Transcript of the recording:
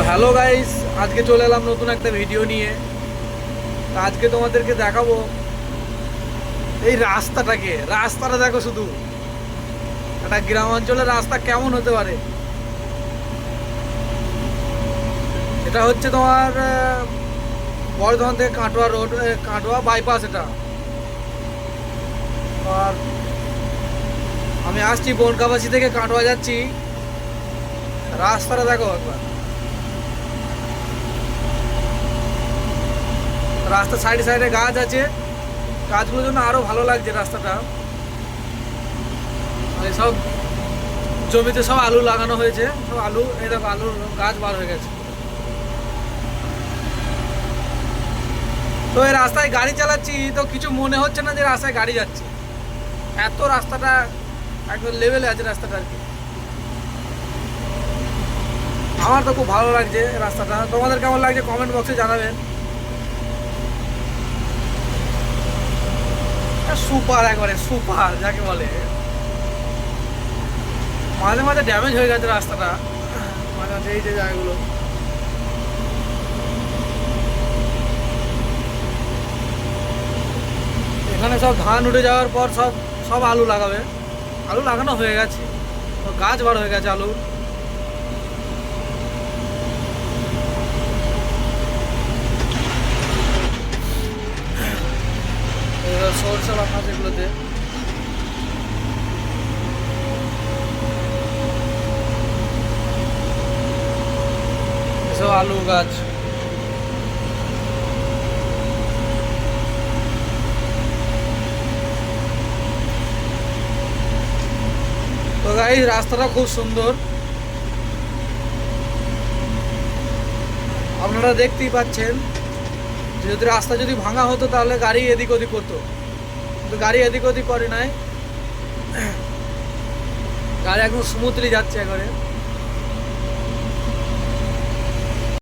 Hello guys, আজকে চলে এলাম নতুন একটা ভিডিও নিয়ে। তা আজকে তোমাদেরকে দেখাবো এই রাস্তাটা দেখো শুধু। একটা গ্রাম অঞ্চলের রাস্তা কেমন হতে পারে। এটা হচ্ছে তোমার বর্ধমান থেকে কাটোয়া রোড, কাটোয়া বাইপাস এটা। আর আমি আসছি বনগাঁবাসী থেকে কাটোয়া যাচ্ছি। রাস্তাটা দেখো একবার। রাস্তার সাইডে সাইডে গাছ আছে, গাছগুলোর জন্য আরো ভালো লাগছে রাস্তাটা। আর সব জমিতে সব আলু লাগানো হয়েছে, সব আলু, এই দেখো আলুর গাছ বার হয়ে গেছে। তো এই রাস্তায় গাড়ি চালাচ্ছি তো কিছু মনে হচ্ছে না যে রাস্তায় গাড়ি যাচ্ছে। এত রাস্তাটা একদম লেভেলে আছে রাস্তাটা আর কি। আমার তো খুব ভালো লাগছে রাস্তাটা। তোমাদের কেমন লাগছে কমেন্ট বক্সে জানাবেন। সুপার, একবারে সুপার যাকে বলে। মাঝে মাঝে ড্যামেজ হয়ে গেছে রাস্তাটা, মাঝে মাঝে এই যে জায়গাগুলো। এখানে সব ধান উঠে যাওয়ার পর সব সব আলু লাগাবে। আলু লাগানো হয়ে গেছে, তো গাছ বার হয়ে গেছে আলুর। সরষে রাখা আছে এগুলোতে। এসব আলু গাছ। তো গাইস, রাস্তাটা খুব সুন্দর, আপনারা দেখতেই পাচ্ছেন। যদি রাস্তা যদি ভাঙা হতো তাহলে গাড়ি এদিক ওদিক করতো, কিন্তু গাড়ি এদিক ওদিক করে নাই। গাড়ি একদম স্মুথলি যাচ্ছে একবারে।